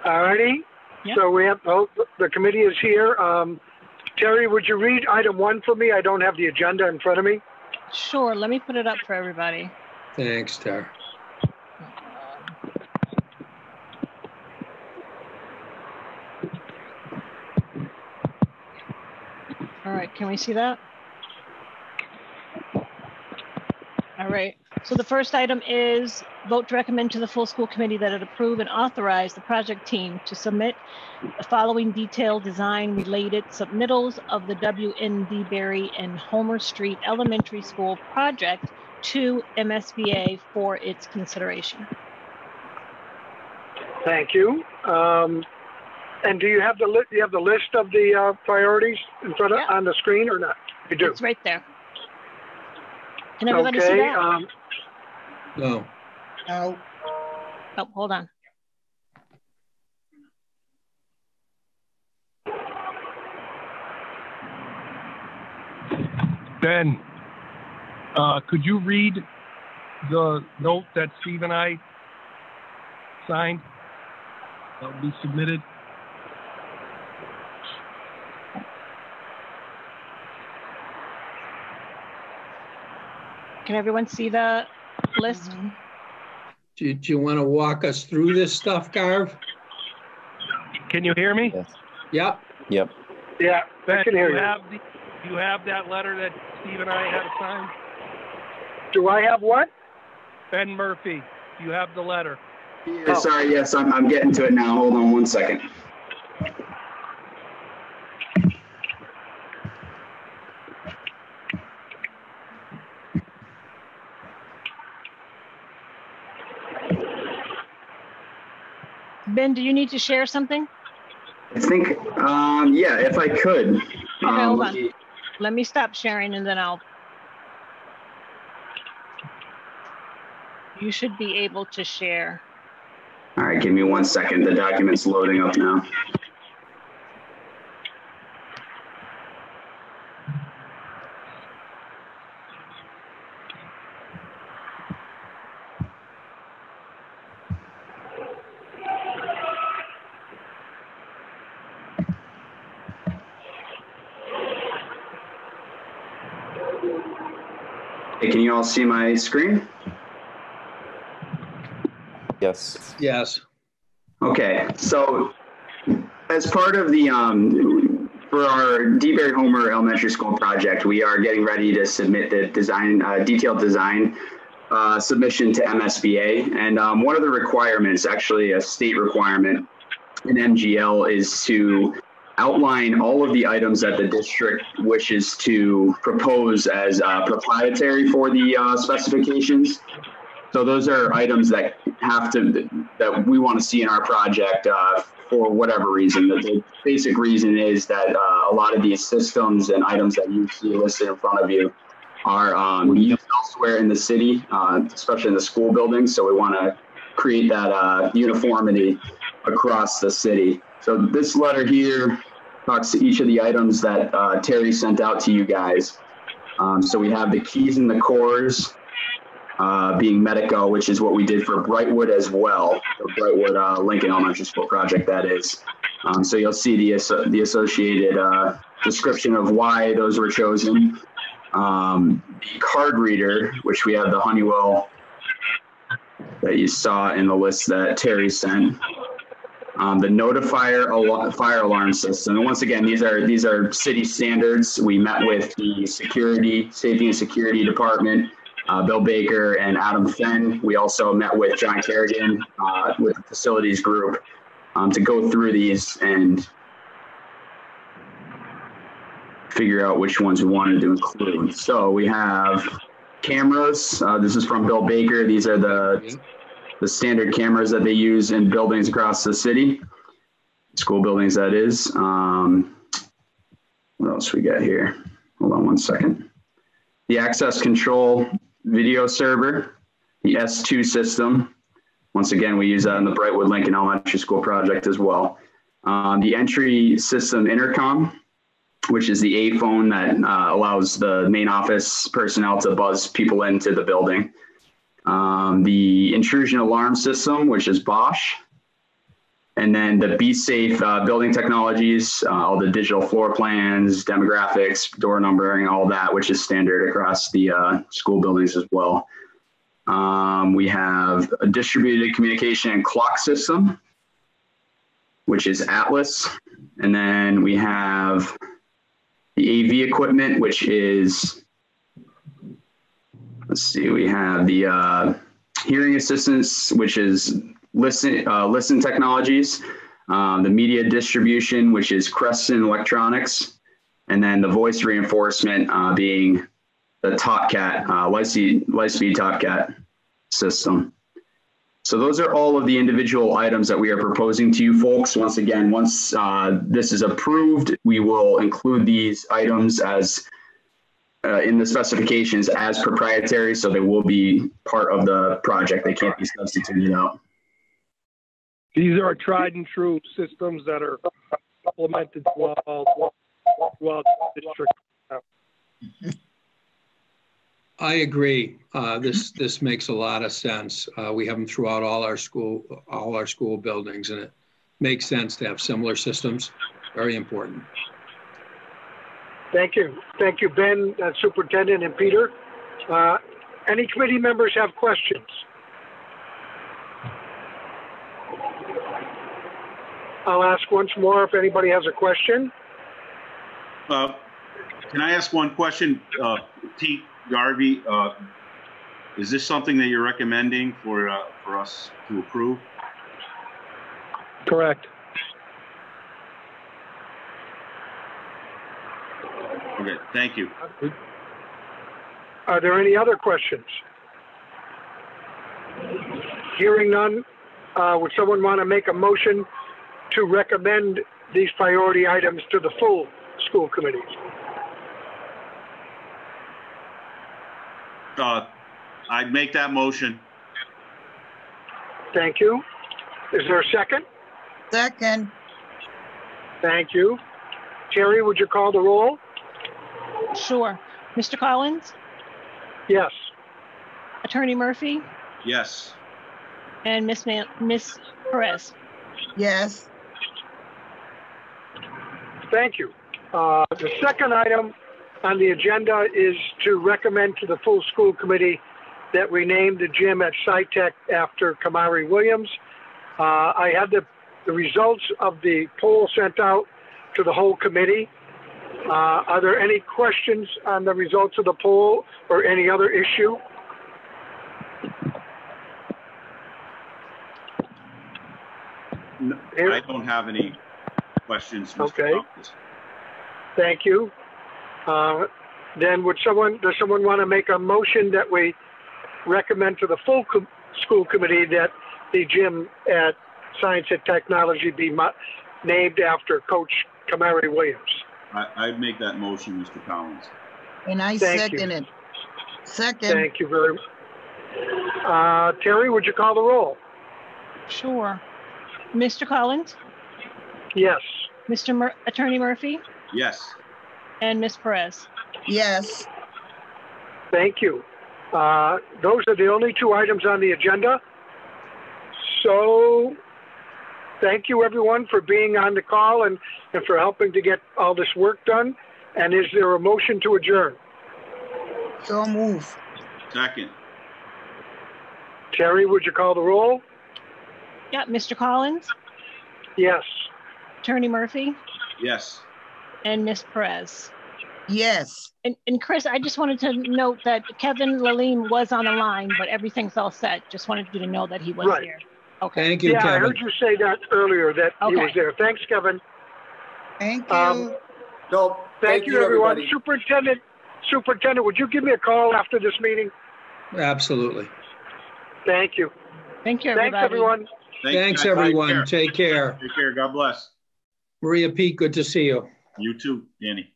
All righty. Yep. So we have, the committee is here. Terry, would you read item 1 for me? I don't have the agenda in front of me. Sure, let me put it up for everybody. Thanks, Tara. All right, can we see that? All right, so the first item is vote to recommend to the full school committee that it approve and authorize the project team to submit the following detailed design related submittals of the WND Berry and Homer Street Elementary School project to MSBA for its consideration. Thank you. And do you have the list of the priorities in front of on the screen or not? You do. It's right there. Can everybody see that? No. No. Oh, hold on. Ben, could you read the note that Steve and I signed that will be submitted? Can everyone see the list? Do you want to walk us through this stuff, Garv? Can you hear me? Yes. Yep. Yep. Yeah, Ben, I can hear you. Do you have that letter that Steve and I had signed? Do I have what? Ben Murphy, do you have the letter? Yeah, sorry, yes, I'm getting to it now. Hold on one second. Ben, do you need to share something? I think, yeah, if I could. Okay, hold on. Let me stop sharing and then you should be able to share. All right, give me 1 second. The document's loading up now. Hey, can you all see my screen? Yes. Yes. Okay, so as part of the, for our DeBerry Homer Elementary School project, we are getting ready to submit the design, detailed design submission to MSBA. And one of the requirements, actually a state requirement in MGL, is to outline all of the items that the district wishes to propose as proprietary for the specifications. So those are items that that we want to see in our project for whatever reason. The basic reason is that a lot of these systems and items that you see listed in front of you are used elsewhere in the city, especially in the school buildings. So we want to create that uniformity across the city. So this letter here talks to each of the items that Terry sent out to you guys. So we have the keys and the cores, being Medico, which is what we did for Brightwood as well, the Brightwood Lincoln Elementary School project, that is. So you'll see the associated description of why those were chosen. The card reader, which we have the Honeywell that you saw in the list that Terry sent. The notifier fire alarm system. And once again, these are city standards. We met with the safety and security department, Bill Baker and Adam Fenn. We also met with John Kerrigan with the facilities group to go through these and figure out which ones we wanted to include. So we have cameras. This is from Bill Baker. These are the standard cameras that they use in buildings across the city, school buildings, that is. What else we got here? Hold on one second. The access control video server, the S2 system. Once again, we use that in the Brightwood Lincoln Elementary School project as well. The entry system intercom, which is the A phone that allows the main office personnel to buzz people into the building. The intrusion alarm system, which is Bosch. And then the Be Safe building technologies, all the digital floor plans, demographics, door numbering, all that, which is standard across the school buildings as well. We have a distributed communication and clock system, which is Atlas. And then we have the AV equipment, which is, let's see, we have the hearing assistance, which is Listen Technologies, the media distribution, which is Crescent Electronics, and then the voice reinforcement being the TopCat, Lightspeed TopCat system. So those are all of the individual items that we are proposing to you folks. Once again, once this is approved, we will include these items as in the specifications as proprietary, so they will be part of the project. They can't be substituted out. These are tried and true systems that are implemented throughout the district. I agree. This makes a lot of sense. We have them throughout all our school buildings, and it makes sense to have similar systems. Very important. Thank you. Thank you, Ben, Superintendent, and Peter. Any committee members have questions? I'll ask once more if anybody has a question. Can I ask one question? Pete Garvey, is this something that you're recommending for us to approve? Correct. Okay, thank you. Are there any other questions? Hearing none, would someone want to make a motion to recommend these priority items to the full school committee? I'd make that motion. Thank you. Is there a second? Second. Thank you. Terry, would you call the roll? Sure. Mr. Collins? Yes. Attorney Murphy? Yes. And Miss Perez? Yes. Thank you. The second item on the agenda is to recommend to the full school committee that we name the gym at SciTech after Kamari Williams. I had the results of the poll sent out to the whole committee. Are there any questions on the results of the poll or any other issue? No, I don't have any questions. Mr. Okay. Hopkins. Thank you. Then does someone want to make a motion that we recommend to the full school committee that the gym at Science and Technology be named after Coach Kamari Williams? I'd make that motion, Mr. Collins. And I second it. Second. Thank you very much. Terry, would you call the roll? Sure. Mr. Collins? Yes. Mr. Attorney Murphy? Yes. And Miss Perez? Yes. Thank you. Those are the only two items on the agenda. So thank you, everyone, for being on the call and for helping to get all this work done. And is there a motion to adjourn? So move. Second. Terry, would you call the roll? Yeah, Mr. Collins? Yes. Attorney Murphy? Yes. And Miss Perez? Yes. And Chris, I just wanted to note that Kevin Laline was on the line, but everything's all set. Just wanted you to know that he was Right. here. Okay. Thank you, Yeah, Kevin. I heard you say that earlier, that he was there. Thanks, Kevin. Thank you. No, Thank you, everyone. everybody. Superintendent, would you give me a call after this meeting? Absolutely. Thank you. Thank you, everybody. Thanks, everyone. Thanks, you. everyone. Take care. Take care. God bless. Maria Pete, good to see you. You too, Danny.